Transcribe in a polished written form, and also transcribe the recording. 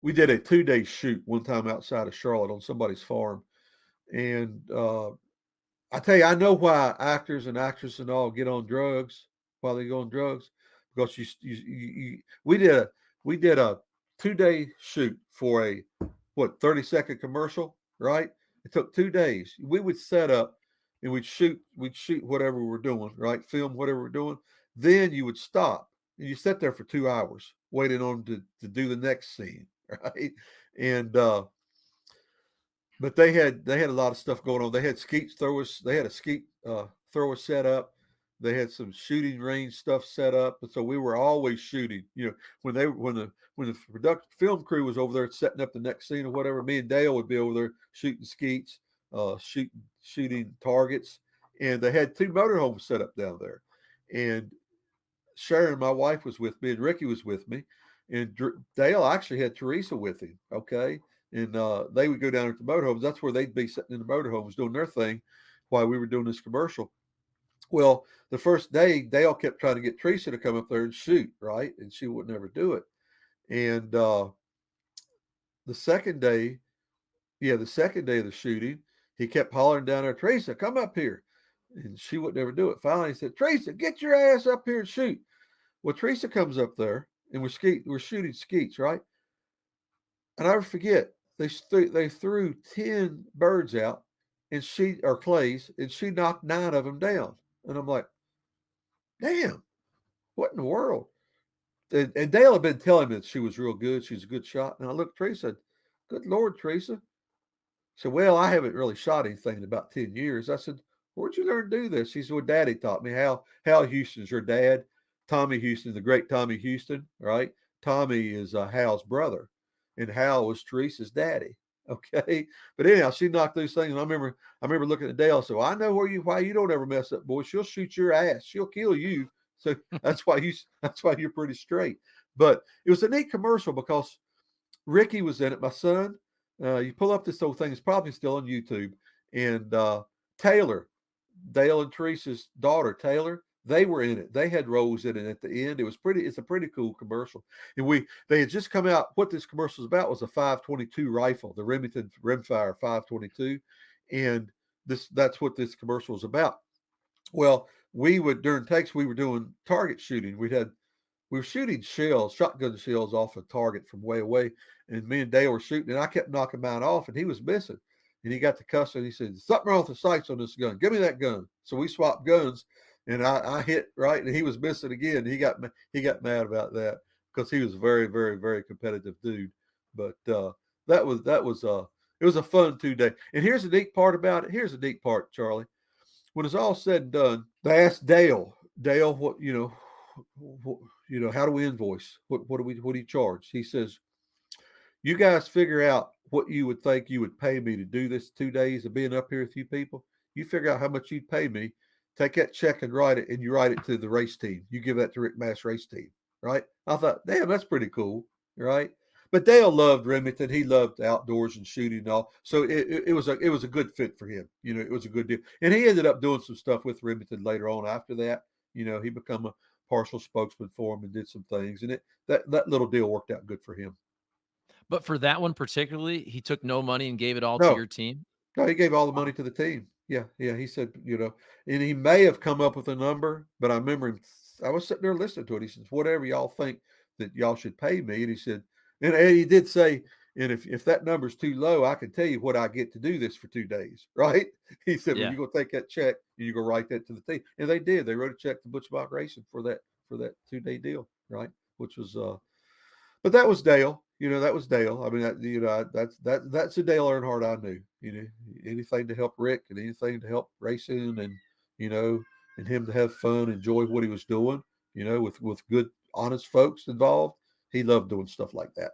we did a 2-day shoot one time outside of Charlotte on somebody's farm, and I tell you, I know why actors and actresses and all get on drugs while they go on drugs because we did a 2-day shoot for a 30-second commercial, right? It took 2 days. We would set up and we'd shoot whatever we were doing, right? Film whatever we're doing. Then you would stop and you sit there for 2 hours waiting on to do the next scene, right? And but they had a lot of stuff going on. They had skeet throwers. They had a skeet thrower set up. They had some shooting range stuff set up, and so we were always shooting. When the production film crew was over there setting up the next scene or whatever, me and Dale would be over there shooting skeets, shooting targets, and they had two motorhomes set up down there. And Sharon, my wife, was with me, and Ricky was with me, and Dale actually had Teresa with him. Okay, and they would go down at the motorhomes. That's where they'd be sitting in the motorhomes doing their thing while we were doing this commercial. Well, the first day, Dale kept trying to get Teresa to come up there and shoot, right, and she would never do it. And the second day, the second day of the shooting, he kept hollering down there, Teresa, come up here. And she would never do it. Finally, he said, Teresa, get your ass up here and shoot. Well, Teresa comes up there, and we're shooting skeets, right? And I never forget, they threw 10 birds out, and clays, and she knocked 9 of them down. And I'm like, damn, what in the world? And Dale had been telling me that she was real good. She's a good shot. And I looked at Teresa, good Lord, Teresa. She said, well, I haven't really shot anything in about 10 years. I said, where'd you learn to do this? She said, well, Daddy taught me. Hal Houston's your dad. Tommy Houston, the great Tommy Houston, right? Tommy is Hal's brother, and Hal was Teresa's daddy. Okay, but anyhow, she knocked those things. And I remember looking at Dale. So I know why you don't ever mess up, boy. She'll shoot your ass. She'll kill you. So that's why you're pretty straight. But it was a neat commercial because Ricky was in it. My son. You pull up this whole thing. It's probably still on YouTube. And Taylor, Dale and Teresa's daughter, Taylor, they were in it. They had roles in it at the end. It's a pretty cool commercial. And they had just come out. What this commercial was about was a 5.22 rifle, the Remington Rimfire 5.22. And that's what this commercial was about. Well, during takes, we were doing target shooting. We were shooting shotgun shells off a target from way away. And me and Dale were shooting, and I kept knocking mine off, and he was missing. And he got to cussing. He said, something wrong with the sights on this gun. Give me that gun. So we swapped guns, and I hit right, and he was missing again. He got mad about that because he was a very, very, very competitive dude. But that was it was a fun 2 day. And here's the neat part about it. Here's the neat part, Charlie. When it's all said and done, they asked Dale, what how do we invoice? What do you charge? He says, you guys figure out what you would think you would pay me to do this 2 days of being up here with you people. You figure out how much you'd pay me. Take that check and write it, and you write it to the race team. You give that to Rick Mast race team, right? I thought, damn, that's pretty cool, right? But Dale loved Remington. He loved outdoors and shooting and all. So it was a good fit for him. It was a good deal. And he ended up doing some stuff with Remington later on after that. He became a partial spokesman for him and did some things. And that little deal worked out good for him. But for that one particularly, he took no money and gave it all to No, your team? no, he gave all the money Wow. to the team. Yeah, yeah. He said, and he may have come up with a number, but I remember him. I was sitting there listening to it. He says, "Whatever y'all think that y'all should pay me," and he said, and he did say, "And if that number's too low, I can tell you what I get to do this for 2 days." Right? He said, "Well, Yeah. you're gonna take that check and you're gonna write that to the team," and they did. They wrote a check to Butch Bach Racing for that 2-day deal, right? Which was but that was Dale. That was Dale. I mean, that's the Dale Earnhardt I knew. Anything to help Rick and anything to help racing, and you know, and him to have fun, enjoy what he was doing. With good, honest folks involved. He loved doing stuff like that.